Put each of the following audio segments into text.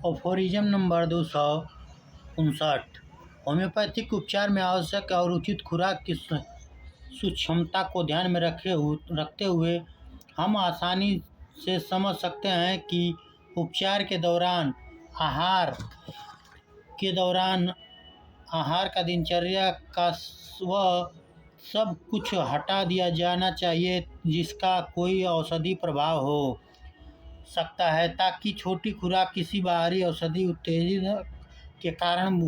Aphorism number 259। Homeopathic उपचार में आवश्यक और उचित खुराक की सुक्षमता को ध्यान में रखते हुए हम आसानी से समझ सकते हैं कि उपचार के दौरान आहार का दिनचर्या का वह सब कुछ हटा दिया जाना चाहिए जिसका कोई औषधि प्रभाव हो सकता है, ताकि छोटी खुराक किसी बाहरी औषधि उत्तेजक के कारण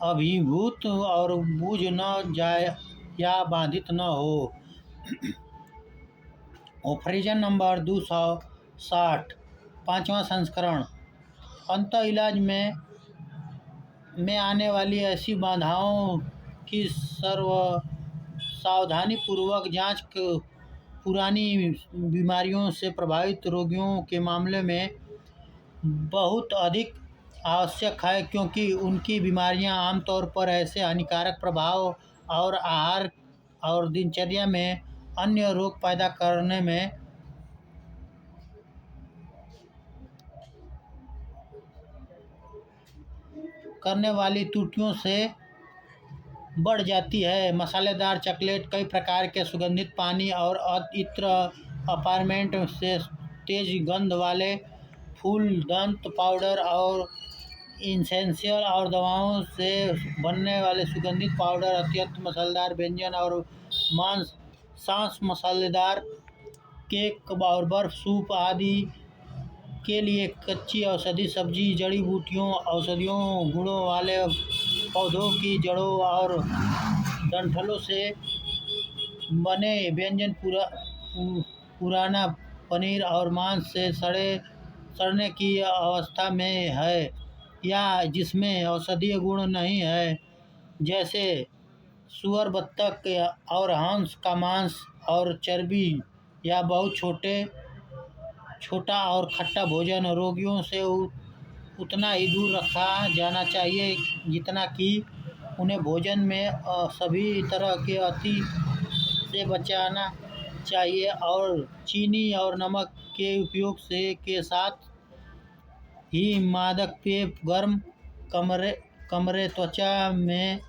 अभिभूत और बूझ न जाए या बाधित न हो। ऑपरेशन नंबर 260 पाँचवां संस्करण। अंतः इलाज में आने वाली ऐसी बाधाओं की सावधानीपूर्वक जांच पुरानी बीमारियों से प्रभावित रोगियों के मामले में बहुत अधिक आवश्यक है, क्योंकि उनकी बीमारियां आमतौर पर ऐसे हानिकारक प्रभाव और आहार और दिनचर्या में अन्य रोग पैदा करने वाली त्रुटियों से बढ़ जाती है। मसालेदार चॉकलेट, कई प्रकार के सुगंधित पानी और इत्र, अपार्टमेंट से तेज गंध वाले फूल, दंत पाउडर और इसेंशियल और दवाओं से बनने वाले सुगंधित पाउडर, अत्यंत मसालेदार व्यंजन और सांस मसालेदार केक और बर्फ सूप आदि के लिए कच्ची औषधि सब्जी, जड़ी बूटियों, औषधीय गुणों वाले पौधों की जड़ों और डंठलों से बने व्यंजन, पुराना पनीर और मांस से सड़ने की अवस्था में है या जिसमें औषधीय गुण नहीं है, जैसे सूअर, बत्तख और हंस का मांस और चर्बी, या बहुत छोटा और खट्टा भोजन रोगियों से उतना ही दूर रखा जाना चाहिए जितना कि उन्हें भोजन में सभी तरह के अति से बचाना चाहिए, और चीनी और नमक के उपयोग के साथ ही मादक पेय गर्म कमरे त्वचा में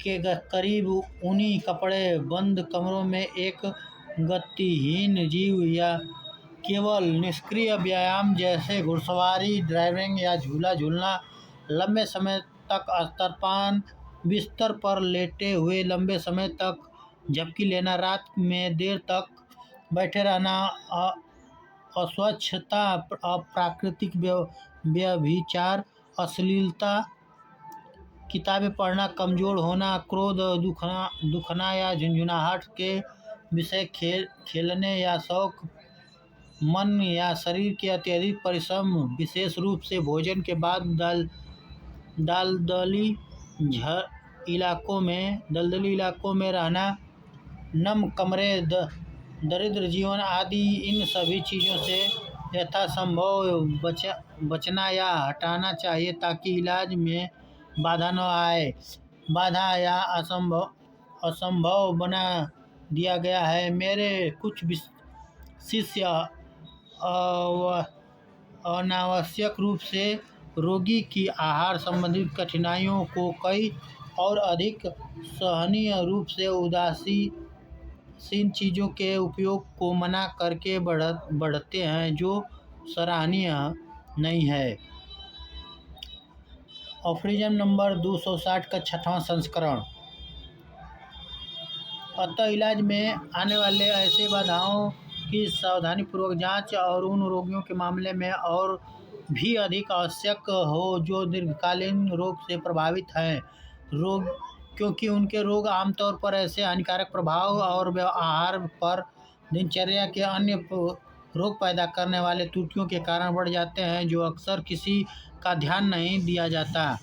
के करीब ऊनी कपड़े बंद कमरों में एक गतिहीन जीव या केवल निष्क्रिय व्यायाम जैसे घुड़सवारी, ड्राइविंग या झूला झूलना, लंबे समय तक स्तनपान, बिस्तर पर लेटे हुए लंबे समय तक झपकी लेना, रात में देर तक बैठे रहना, अस्वच्छता, अप्राकृतिक व्यभिचार, अश्लीलता, किताबें पढ़ना, कमजोर होना, क्रोध, दुखना या झुंझुनाहट के विषय खेलने या शौक, मन या शरीर के अत्यधिक परिश्रम, विशेष रूप से भोजन के बाद दलदली इलाकों में रहना, नम कमरे, दरिद्र जीवन आदि, इन सभी चीज़ों से यथासंभव बचना या हटाना चाहिए ताकि इलाज में बाधा न आए। बाधा या असंभव बना दिया गया है। मेरे कुछ शिष्य अनावश्यक रूप से रोगी की आहार संबंधित कठिनाइयों को कई और अधिक सहनीय रूप से उदासीन चीज़ों के उपयोग को मना करके बढ़ते हैं, जो सराहनीय नहीं है। अफोरिज्म नंबर 260 का छठवां संस्करण। अतः इलाज में आने वाले ऐसे बाधाओं की सावधानीपूर्वक जांच और उन रोगियों के मामले में और भी अधिक आवश्यक हो जो दीर्घकालीन रोग से प्रभावित हैं, क्योंकि उनके रोग आमतौर पर ऐसे हानिकारक प्रभाव और आहार पर दिनचर्या के अन्य रोग पैदा करने वाले त्रुटियों के कारण बढ़ जाते हैं, जो अक्सर किसी का ध्यान नहीं दिया जाता।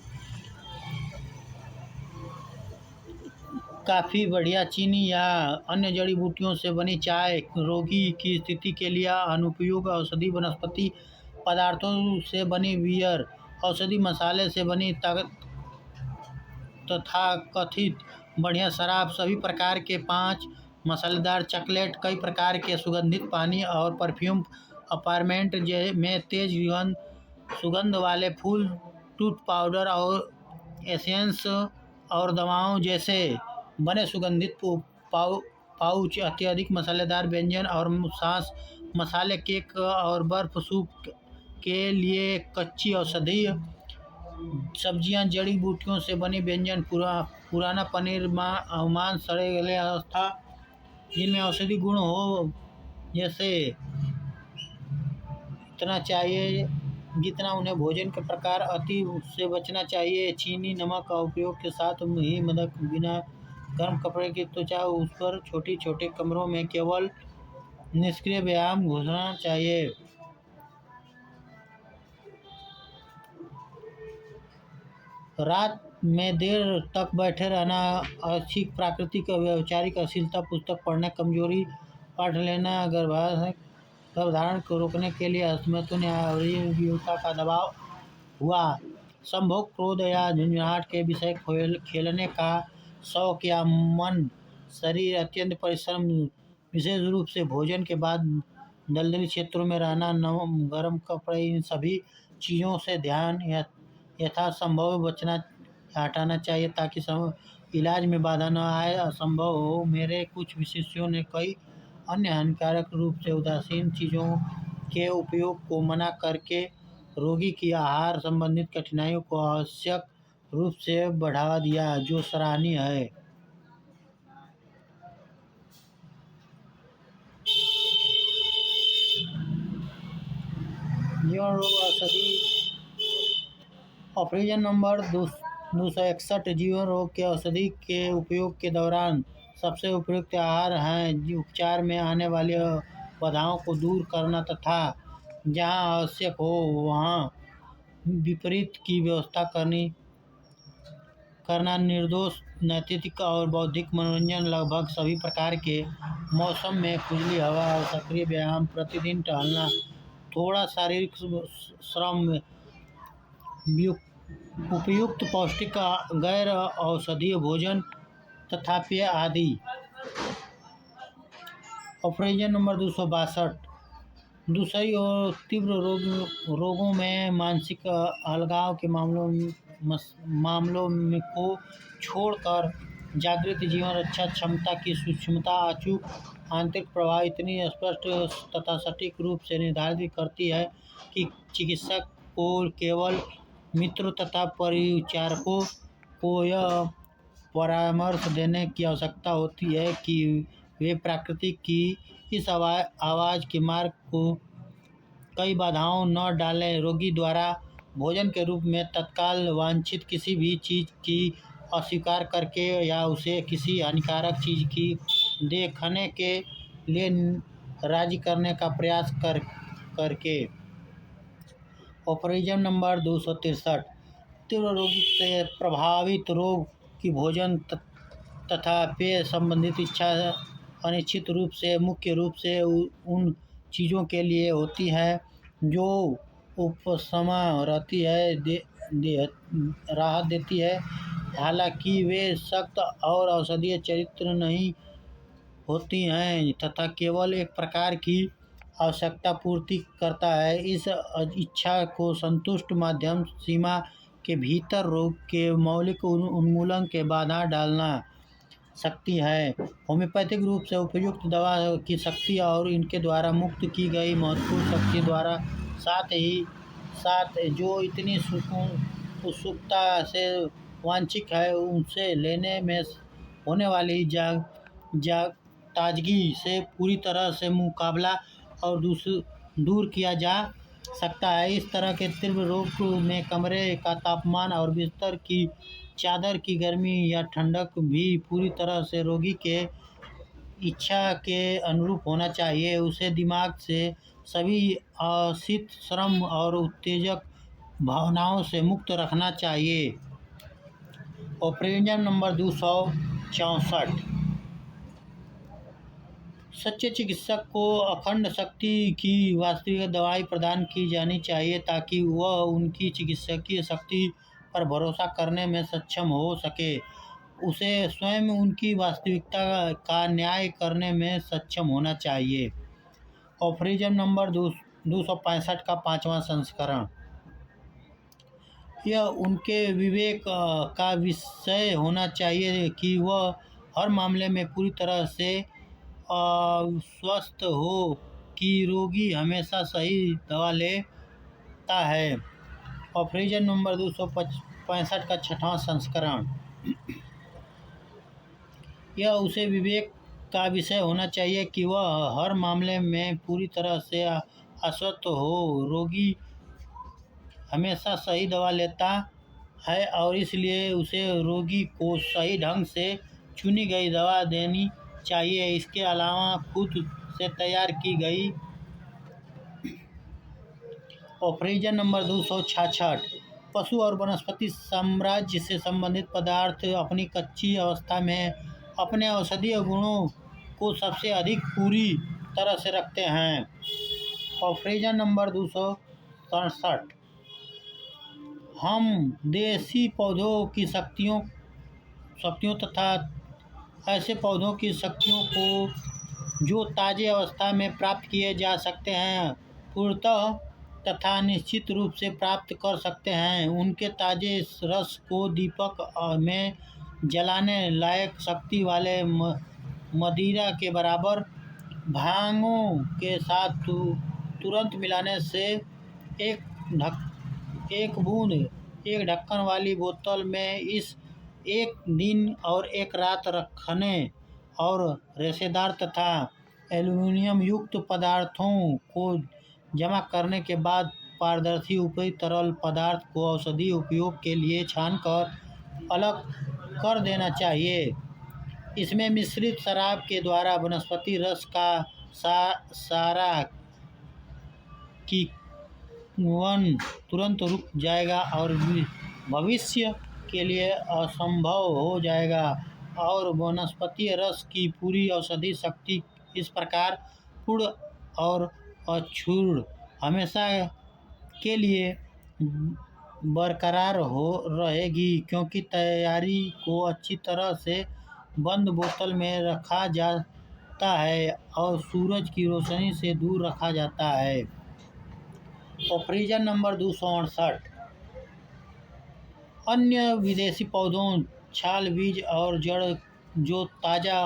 काफ़ी बढ़िया चीनी या अन्य जड़ी बूटियों से बनी चाय रोगी की स्थिति के लिए अनुपयुक्त, औषधि वनस्पति पदार्थों से बनी बियर, औषधि मसाले से बनी तथाकथित बढ़िया शराब, सभी प्रकार के 5 मसालेदार चॉकलेट, कई प्रकार के सुगंधित पानी और परफ्यूम अपार्टमेंट में तेज सुगंध वाले फूल, टूथ पाउडर और एसेंस और दवाओं जैसे बने सुगंधित पाउच, अत्यधिक मसालेदार व्यंजन और सॉस, मसाले, केक और बर्फ सूप के लिए कच्ची औषधीय सब्जियां, जड़ी बूटियों से बने व्यंजन, पुराना पनीर, मांस, सड़े गले अवस्था जिनमें औषधि गुण हो जैसे इतना चाहिए जितना उन्हें भोजन के प्रकार अति उससे बचना चाहिए। चीनी नमक का उपयोग के साथ ही मदद बिना गर्म कपड़े की त्वचा उस पर छोटी छोटे कमरों में केवल निष्क्रिय व्यायाम घुसना चाहिए। रात में देर तक बैठे रहना, अच्छी प्राकृतिक वैचारिक अश्लीलता, पुस्तक पढ़ना, कमजोरी, पाठ लेना, गर्भधारण को रोकने के लिए असमतोल या अवयवता का दबाव हुआ, संभोग, क्रोध या झुंझुनाहट के विषय खेलने का शौक या मन, शरीर अत्यंत परिश्रम, विशेष रूप से भोजन के बाद दलदली क्षेत्रों में रहना, गर्म कपड़े, इन सभी चीज़ों से ध्यान यथासंभव बचना हटाना चाहिए ताकि इलाज में बाधा न आए। असंभव हो मेरे कुछ विशेषज्ञों ने कई अन्य हानिकारक रूप से उदासीन चीज़ों के उपयोग को मना करके रोगी की आहार संबंधित कठिनाइयों को आवश्यक रूप से बढ़ावा दिया, जो सराहनीय है। जीवन रोग औषधि ऑपरेशन नंबर 261 जीवन रोग के औषधि के उपयोग के दौरान सबसे उपयुक्त आहार हैं। उपचार में आने वाली बाधाओं को दूर करना तथा जहां आवश्यक हो वहां विपरीत की व्यवस्था करना, निर्दोष नैतिक और बौद्धिक मनोरंजन, लगभग सभी प्रकार के मौसम में खुली हवा और सक्रिय व्यायाम, प्रतिदिन टहलना, थोड़ा शारीरिक श्रम, उपयुक्त पौष्टिक गैर औषधीय भोजन तथा पेय आदि। ऑपरेशन नंबर 262 दूसरी ओर तीव्र रोगों में मानसिक अलगाव के मामलों में को छोड़कर जागृत जीवन रक्षा क्षमता की सूक्ष्मता, अचूक आंतरिक प्रभाव इतनी स्पष्ट तथा सटीक रूप से निर्धारित करती है कि चिकित्सक को केवल मित्रों तथा परिचारकों को यह परामर्श देने की आवश्यकता होती है कि वे प्रकृति की इस आवाज़ के मार्ग को कई बाधाओं न डालें। रोगी द्वारा भोजन के रूप में तत्काल वांछित किसी भी चीज़ की अस्वीकार करके या उसे किसी हानिकारक चीज़ की देखने के लिए राजी करने का प्रयास करके। ऑपरेशन नंबर 263 तीव्र रोग से प्रभावित रोग की भोजन तथा पेय संबंधित इच्छा अनिश्चित रूप से मुख्य रूप से उन चीज़ों के लिए होती है जो उपशमा रहती है राहत देती है, हालांकि वे सख्त और औषधीय चरित्र नहीं होती हैं तथा केवल एक प्रकार की आवश्यकता पूर्ति करता है। इस इच्छा को संतुष्ट मध्यम सीमा के भीतर रोग के मौलिक उन्मूलन के बाधा डालना सकती है। होम्योपैथिक रूप से उपयुक्त दवा की शक्ति और इनके द्वारा मुक्त की गई महत्वपूर्ण शक्ति द्वारा साथ जो इतनी उत्सुकता से वांछित है, उनसे लेने में होने वाली ताजगी से पूरी तरह से मुकाबला और दूर किया जा सकता है। इस तरह के तीव्र रोग में कमरे का तापमान और बिस्तर की चादर की गर्मी या ठंडक भी पूरी तरह से रोगी के इच्छा के अनुरूप होना चाहिए। उसे दिमाग से सभी अशिष्ट श्रम और उत्तेजक भावनाओं से मुक्त रखना चाहिए। ऑपरेशन नंबर 264 सच्चे चिकित्सक को अखंड शक्ति की वास्तविक दवाई प्रदान की जानी चाहिए ताकि वह उनकी चिकित्सकीय शक्ति पर भरोसा करने में सक्षम हो सके। उसे स्वयं उनकी वास्तविकता का न्याय करने में सक्षम होना चाहिए। ऑपरेशन नंबर 265 का 5वां संस्करण। यह उनके विवेक का विषय होना चाहिए कि वह हर मामले में पूरी तरह से आश्वस्त हो कि रोगी हमेशा सही दवा लेता है। ऑपरेशन नंबर 265 का 6वां संस्करण। यह उसे विवेक का विषय होना चाहिए कि वह हर मामले में पूरी तरह से आश्वस्त हो रोगी हमेशा सही दवा लेता है और इसलिए उसे रोगी को सही ढंग से चुनी गई दवा देनी चाहिए। इसके अलावा खुद से तैयार की गई ऑपरेशन नंबर 266 पशु और वनस्पति साम्राज्य से संबंधित पदार्थ अपनी कच्ची अवस्था में अपने औषधीय गुणों को सबसे अधिक पूरी तरह से रखते हैं। ऑपरेशन नंबर 267 हम देसी पौधों की शक्तियों तथा ऐसे पौधों की शक्तियों को जो ताज़े अवस्था में प्राप्त किए जा सकते हैं पूर्णतः तथा निश्चित रूप से प्राप्त कर सकते हैं। उनके ताज़े रस को दीपक में जलाने लायक शक्ति वाले मदिरा के बराबर भांगों के साथ तुरंत मिलाने से एक बूंद एक ढक्कन वाली बोतल में इस एक दिन और एक रात रखने और रेशेदार तथा एल्युमिनियम युक्त पदार्थों को जमा करने के बाद पारदर्शी ऊपरी तरल पदार्थ को औषधि उपयोग के लिए छानकर अलग कर देना चाहिए। इसमें मिश्रित शराब के द्वारा वनस्पति रस का सारा किण्वन तुरंत रुक जाएगा और भविष्य के लिए असंभव हो जाएगा और वनस्पति रस की पूरी औषधि शक्ति इस प्रकार पूर्ण और अक्षुण्ण हमेशा के लिए बरकरार हो रहेगी क्योंकि तैयारी को अच्छी तरह से बंद बोतल में रखा जाता है और सूरज की रोशनी से दूर रखा जाता है। ऑपरेशन नंबर 268 अन्य विदेशी पौधों छाल बीज और जड़ जो ताज़ा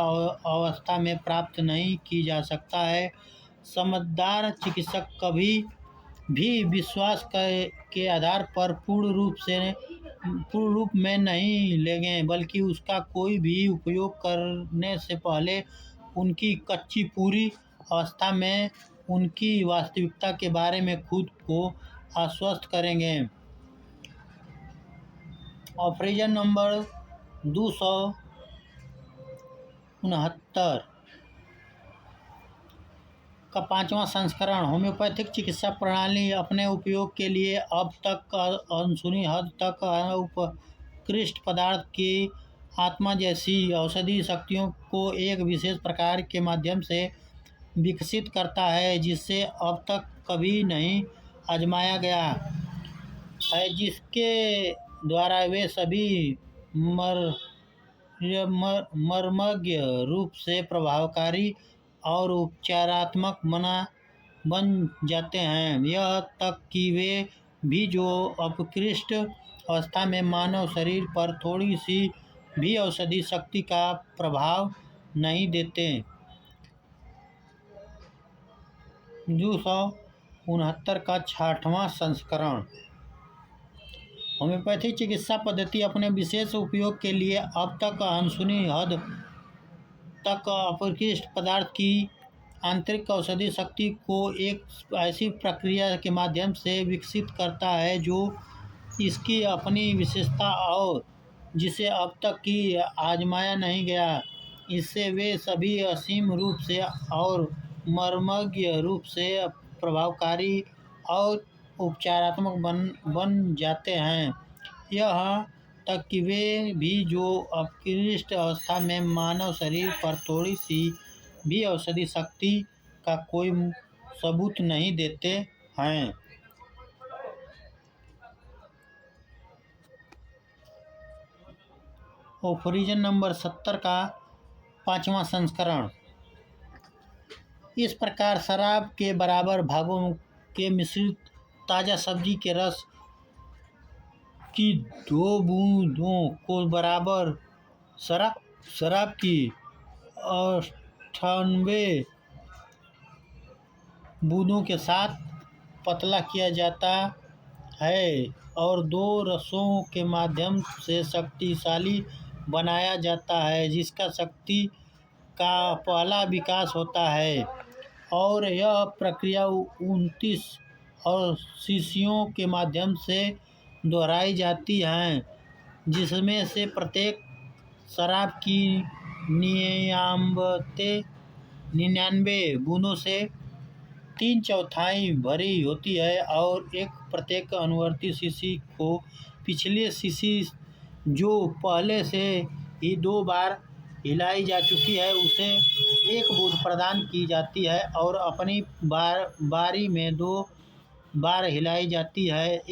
अवस्था में प्राप्त नहीं की जा सकता है। समझदार चिकित्सक कभी भी विश्वास के आधार पर पूर्ण रूप में नहीं लेंगे बल्कि उसका कोई भी उपयोग करने से पहले उनकी कच्ची पूरी अवस्था में उनकी वास्तविकता के बारे में खुद को आश्वस्त करेंगे। ऑपरेशन नंबर 269 का 5वां संस्करण। होम्योपैथिक चिकित्सा प्रणाली अपने उपयोग के लिए अब तक अनसुनी हद तक उत्कृष्ट पदार्थ की आत्मा जैसी औषधि शक्तियों को एक विशेष प्रकार के माध्यम से विकसित करता है जिसे अब तक कभी नहीं आजमाया गया है, जिसके द्वारा वे सभी मर्मज्ञ रूप से प्रभावकारी और उपचारात्मक बन जाते हैं, यह तक कि वे भी जो उत्कृष्ट अवस्था में मानव शरीर पर थोड़ी सी भी औषधि शक्ति का प्रभाव नहीं देते। 269 का 6वां संस्करण। होम्योपैथिक चिकित्सा पद्धति अपने विशेष उपयोग के लिए अब तक अनसुनी हद तक उत्कृष्ट पदार्थ की आंतरिक औषधि शक्ति को एक ऐसी प्रक्रिया के माध्यम से विकसित करता है जो इसकी अपनी विशेषता और जिसे अब तक की आजमाया नहीं गया। इससे वे सभी असीम रूप से और मर्मज्ञ रूप से प्रभावकारी और उपचारात्मक बन जाते हैं, यह तक कि वे भी जो उत्कृष्ट अवस्था में मानव शरीर पर थोड़ी सी भी औषधि शक्ति का कोई सबूत नहीं देते हैं। ऑपरेशन नंबर 70 का 5वां संस्करण। इस प्रकार शराब के बराबर भागों के मिश्रित ताज़ा सब्जी के रस की 2 बूंदों को बराबर शराब की 98 बूंदों के साथ पतला किया जाता है और 2 रसों के माध्यम से शक्तिशाली बनाया जाता है, जिसका शक्ति का पहला विकास होता है। और यह प्रक्रिया 29 और शीशियों के माध्यम से दोहराई जाती है, जिसमें से प्रत्येक शराब की 99 बूंदों से 3/4 भरी होती है और प्रत्येक अनुवर्ती शीशी को पिछली शीशी जो पहले से ही 2 बार हिलाई जा चुकी है उसे 1 बूंद प्रदान की जाती है और अपनी बारी में 2 बार हिलाई जाती है।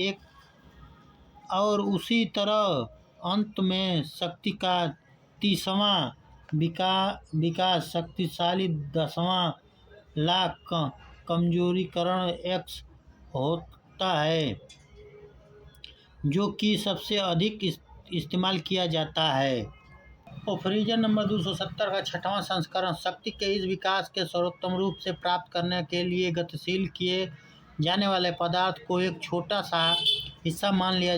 और उसी तरह अंत में शक्ति का 30वां विकास शक्तिशाली 10वां लाख कमजोरीकरण X होता है, जो कि सबसे अधिक इस्तेमाल किया जाता है। फ्यूजन नंबर 270 का 6वां संस्करण शक्ति के इस विकास के सर्वोत्तम रूप से प्राप्त करने के लिए गतिशील किए जाने वाले पदार्थ को एक छोटा सा हिस्सा मान लिया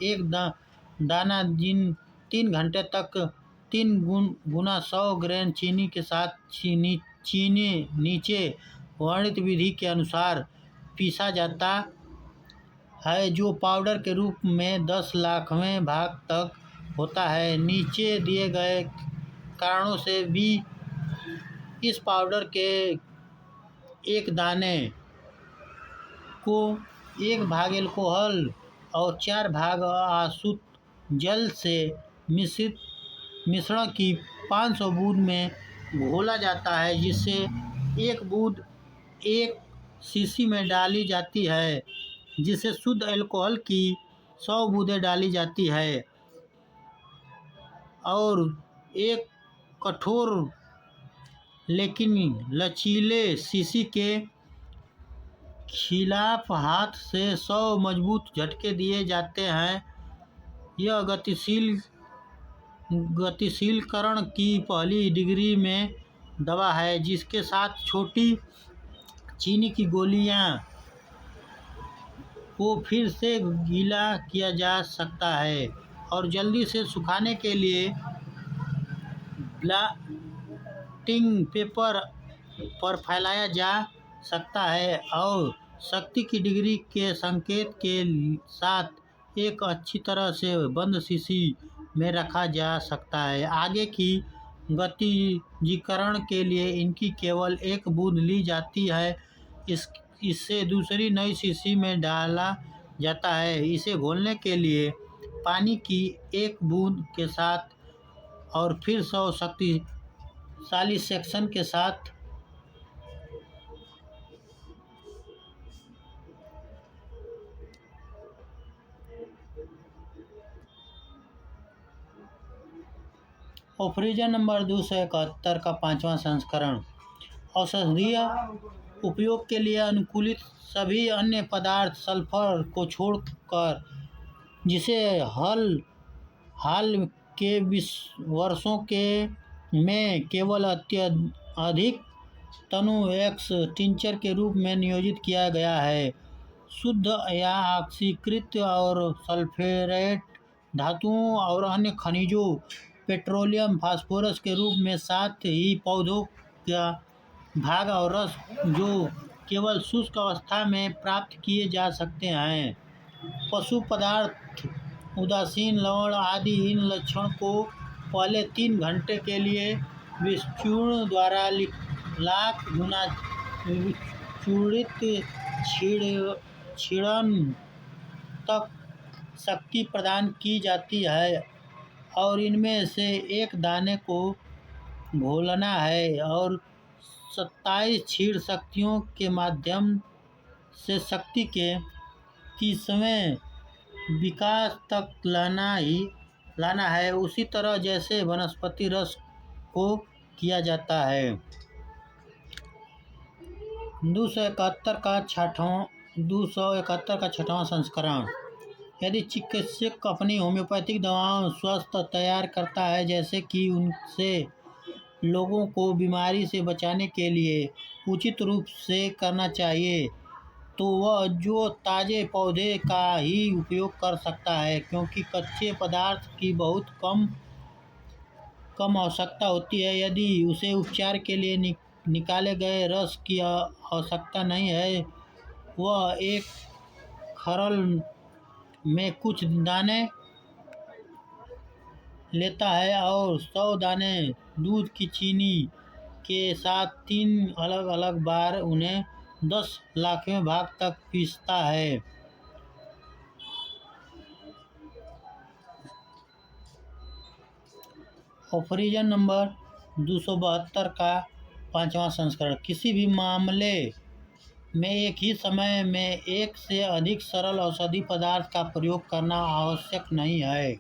एक दाना 3 घंटे तक 3 गुना 100 ग्राम चीनी के साथ चीनी नीचे वर्णित विधि के अनुसार पीसा जाता है, जो पाउडर के रूप में 10,00,000वें भाग तक होता है। नीचे दिए गए कारणों से भी इस पाउडर के एक दाने को 1 भाग अल्कोहल और 4 भाग आसुत जल से मिश्रण की 500 बूंद में घोला जाता है, जिससे 1 बूंद 1 शीशी में डाली जाती है, जिसे शुद्ध अल्कोहल की 100 बूंदें डाली जाती है और एक कठोर लेकिन लचीले शीशी के खिलाफ हाथ से 100 मजबूत झटके दिए जाते हैं। यह गतिशीलकरण की पहली डिग्री में दवा है, जिसके साथ छोटी चीनी की गोलियां को फिर से गीला किया जा सकता है और जल्दी से सुखाने के लिए ब्लॉटिंग पेपर पर फैलाया जा सकता है और शक्ति की डिग्री के संकेत के साथ एक अच्छी तरह से बंद शीशी में रखा जा सकता है। आगे की गतिजीकरण के लिए इनकी केवल 1 बूंद ली जाती है। इसे दूसरी नई शीशी में डाला जाता है। इसे घोलने के लिए पानी की 1 बूंद के साथ और फिर 100 शक्तिशाली सेक्शन के साथ फ्यूजन नंबर 271 का 5वां संस्करण औषधीय उपयोग के लिए अनुकूलित सभी अन्य पदार्थ सल्फर को छोड़कर, जिसे हाल के 20 वर्षों में केवल अधिक तनु X टिंचर के रूप में नियोजित किया गया है। शुद्ध या ऑक्सीकृत और सल्फ्यूरेट धातुओं और अन्य खनिजों पेट्रोलियम फास्फोरस के रूप में, साथ ही पौधों का भाग और रस जो केवल शुष्क अवस्था में प्राप्त किए जा सकते हैं। पशु पदार्थ उदासीन लवण आदि इन लक्षण को पहले 3 घंटे के लिए विचूर्ण द्वारा लाख गुना विचूड़ित क्षीणन तक शक्ति प्रदान की जाती है और इनमें से एक दाने को घोलना है और 27 क्षीण शक्तियों के माध्यम से शक्ति के 30वें विकास तक लाना है, उसी तरह जैसे वनस्पति रस को किया जाता है। 271 का छठवां संस्करण। यदि चिकित्सक अपनी होम्योपैथिक दवाओं स्वस्थ तैयार करता है, जैसे कि उनसे लोगों को बीमारी से बचाने के लिए उचित रूप से करना चाहिए, तो वह जो ताज़े पौधे का ही उपयोग कर सकता है, क्योंकि कच्चे पदार्थ की बहुत कम आवश्यकता होती है। यदि उसे उपचार के लिए निकाले गए रस की आवश्यकता नहीं है, वह एक खरल में कुछ दाने लेता है और 100 दाने दूध की चीनी के साथ 3 अलग-अलग बार उन्हें 10 लाखवें भाग तक पीसता है। ऑपरेशन नंबर 272 का 5वां संस्करण। किसी भी मामले में एक ही समय में एक से अधिक सरल औषधि पदार्थ का प्रयोग करना आवश्यक नहीं है।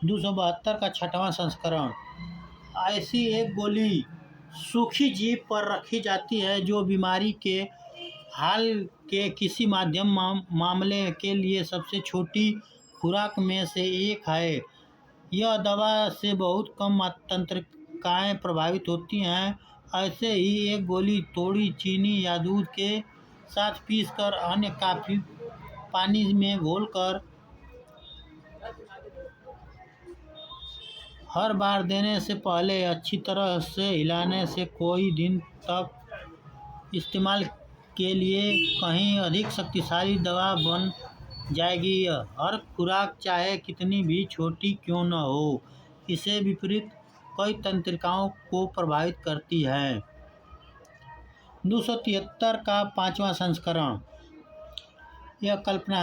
272 का 6वां संस्करण। ऐसी एक गोली सूखी जीभ पर रखी जाती है जो बीमारी के हाल के किसी मध्यम मामले के लिए सबसे छोटी खुराक में से एक है। यह दवा से बहुत कम तंत्रिकाएं प्रभावित होती हैं। ऐसे ही एक गोली थोड़ी चीनी या दूध के साथ पीसकर अन्य काफ़ी पानी में घोलकर हर बार देने से पहले अच्छी तरह से हिलाने से कई दिन तक इस्तेमाल के लिए कहीं अधिक शक्तिशाली दवा बन जाएगी। हर खुराक चाहे कितनी भी छोटी क्यों न हो, इससे विपरीत कई तंत्रिकाओं को प्रभावित करती है। 273 का 5वां संस्करण। यह कल्पना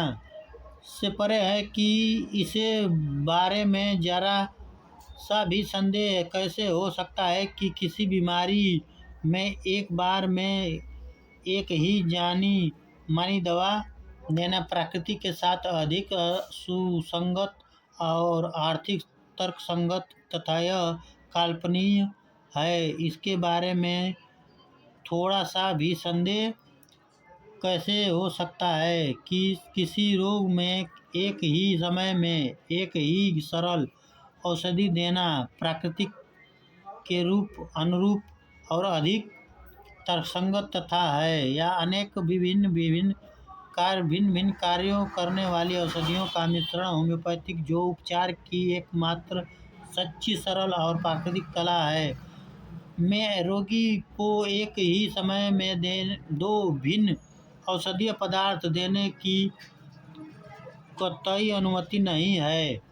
से परे है कि इसे बारे में जरा सा भी संदेह कैसे हो सकता है कि किसी बीमारी में एक बार में एक ही जानी मानी दवा देना प्रकृति के साथ अधिक सुसंगत और आर्थिक तर्कसंगत तथा यह काल्पनीय है। इसके बारे में थोड़ा सा भी संदेह कैसे हो सकता है कि किसी रोग में एक ही समय में एक ही सरल औषधि देना प्राकृतिक के अनुरूप और अधिक तर्कसंगत तथा है, या अनेक भिन्न भिन्न कार्यों करने वाली औषधियों का मिश्रण होम्योपैथिक जो उपचार की एकमात्र सच्ची सरल और प्राकृतिक कला है, में रोगी को एक ही समय में दो भिन्न औषधीय पदार्थ देने की कतई अनुमति नहीं है।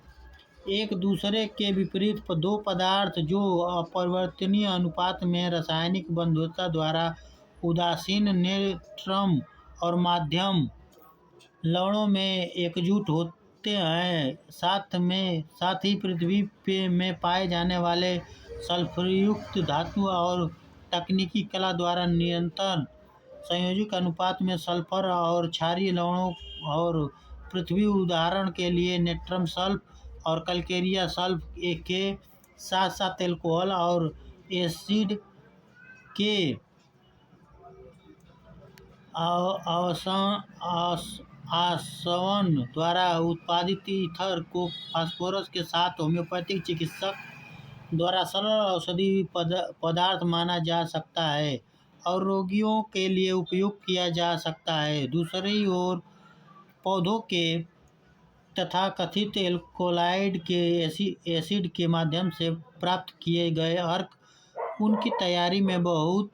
एक दूसरे के विपरीत दो पदार्थ जो अपरिवर्तनीय अनुपात में रासायनिक बंधुता द्वारा उदासीन नेत्रम और मध्यम लवणों में एकजुट होते हैं, साथ ही पृथ्वी में पाए जाने वाले सल्फरयुक्त धातु और तकनीकी कला द्वारा निरंतर संयोजक अनुपात में सल्फर और क्षारीय लवणों और पृथ्वी उदाहरण के लिए नेट्रम सल्फ और कैलकेरिया सल्फ के साथ साथ एल्कोहल और एसिड के आसवन द्वारा उत्पादित ईथर को फास्फोरस के साथ होम्योपैथिक चिकित्सक द्वारा सरल औषधि पदार्थ माना जा सकता है और रोगियों के लिए उपयोग किया जा सकता है। दूसरी ओर पौधों के तथाकथित एल्कोलाइड के एसिड के माध्यम से प्राप्त किए गए अर्क उनकी तैयारी में बहुत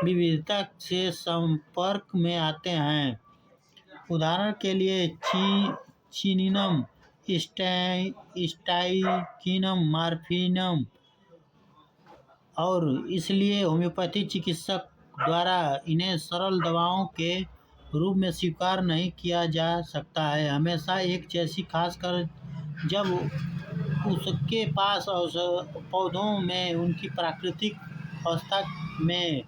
विविधता से संपर्क में आते हैं। उदाहरण के लिए चिनिनम, स्टाइकिनम, मॉर्फिनम, और इसलिए होम्योपैथी चिकित्सक द्वारा इन्हें सरल दवाओं के रूप में स्वीकार नहीं किया जा सकता है हमेशा एक जैसी, खासकर जब उसके पास पौधों में उनकी प्राकृतिक अवस्था में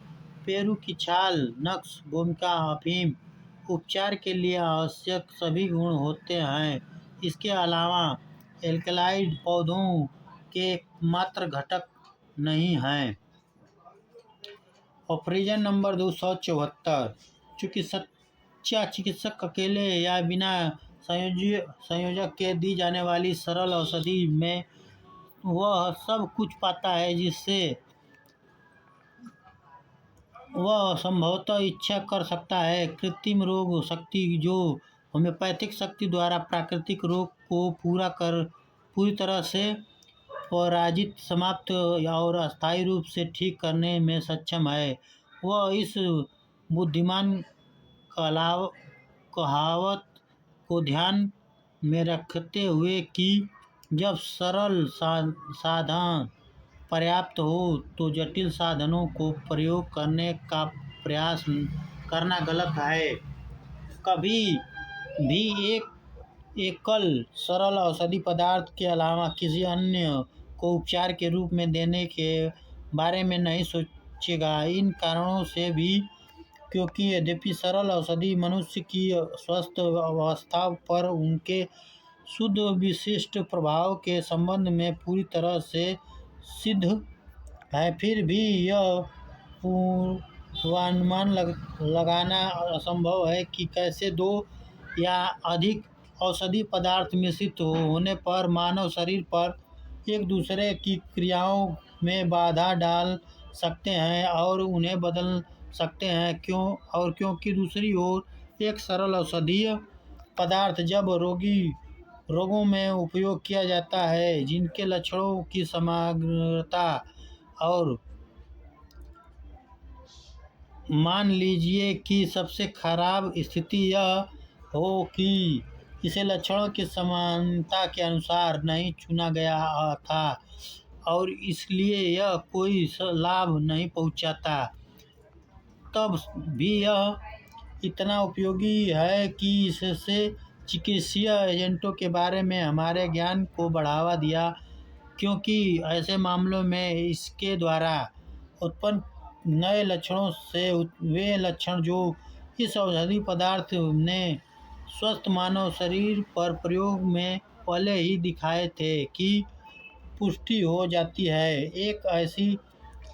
पेरू की छाल, नक्स, भूमिका, अफीम उपचार के लिए आवश्यक सभी गुण होते हैं। इसके अलावा एल्कलाइड पौधों के एकमात्र घटक नहीं हैं। Operation number 274। चूँकि सच्चा चिकित्सक अकेले या बिना संयोजक के दी जाने वाली सरल औषधि में वह सब कुछ पाता है जिससे वह संभवतः इच्छा कर सकता है। कृत्रिम रोग शक्ति जो होम्योपैथिक शक्ति द्वारा प्राकृतिक रोग को पूरी तरह से पराजित, समाप्त और अस्थायी रूप से ठीक करने में सक्षम है। वह इस बुद्धिमान कहावत को ध्यान में रखते हुए कि जब सरल साधन पर्याप्त हो तो जटिल साधनों को प्रयोग करने का प्रयास करना गलत है। कभी भी एक एकल सरल औषधि पदार्थ के अलावा किसी अन्य को उपचार के रूप में देने के बारे में नहीं सोचेगा। इन कारणों से भी, क्योंकि यद्यपि सरल औषधि मनुष्य की स्वस्थ अवस्था पर उनके शुद्ध विशिष्ट प्रभाव के संबंध में पूरी तरह से सिद्ध है, फिर भी यह पूर्वानुमान लगाना असंभव है कि कैसे दो या अधिक औषधि पदार्थ मिश्रित होने पर मानव शरीर पर एक दूसरे की क्रियाओं में बाधा डाल सकते हैं और उन्हें बदल सकते हैं। क्योंकि दूसरी ओर एक सरल औषधीय पदार्थ जब रोगों में उपयोग किया जाता है जिनके लक्षणों की समग्रता और मान लीजिए कि सबसे खराब स्थिति यह हो कि इसे लक्षणों की समानता के अनुसार नहीं चुना गया था और इसलिए यह कोई लाभ नहीं पहुंचाता, तब भी यह इतना उपयोगी है कि इससे चिकित्सीय एजेंटों के बारे में हमारे ज्ञान को बढ़ावा दिया, क्योंकि ऐसे मामलों में इसके द्वारा उत्पन्न नए लक्षणों से वे लक्षण जो इस औषधि पदार्थ ने स्वस्थ मानव शरीर पर प्रयोग में पहले ही दिखाए थे की पुष्टि हो जाती है। एक ऐसी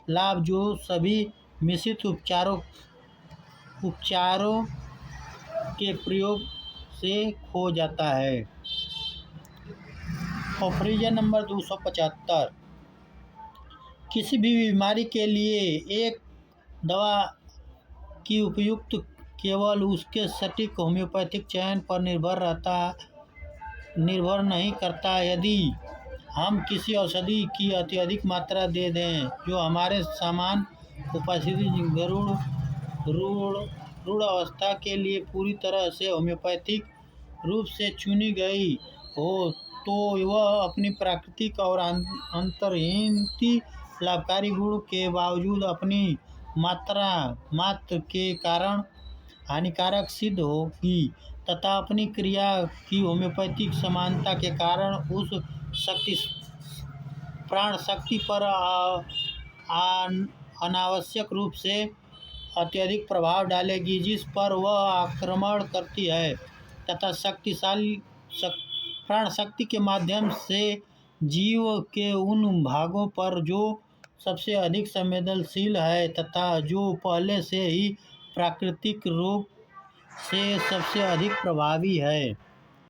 लाभ जो सभी मिश्रित उपचारों के प्रयोग से खो जाता है। Operation number 275। किसी भी बीमारी के लिए एक दवा की उपयुक्त केवल उसके सटीक होम्योपैथिक चयन पर निर्भर नहीं करता। यदि हम किसी औषधि की अत्यधिक मात्रा दे दें जो हमारे समान उपस्थिति रूढ़ अवस्था के लिए पूरी तरह से होम्योपैथिक रूप से चुनी गई हो, तो वह अपनी प्राकृतिक और अंतर्निहित लाभकारी गुण के बावजूद अपनी मात्रा के कारण हानिकारक सिद्ध होगी तथा अपनी क्रिया की होम्योपैथिक समानता के कारण उस प्राण शक्ति पर अनावश्यक रूप से अत्यधिक प्रभाव डालेगी जिस पर वह आक्रमण करती है तथा शक्तिशाली प्राण शक्ति के माध्यम से जीव के उन भागों पर जो सबसे अधिक संवेदनशील है तथा जो पहले से ही प्राकृतिक रोग से सबसे अधिक प्रभावी है।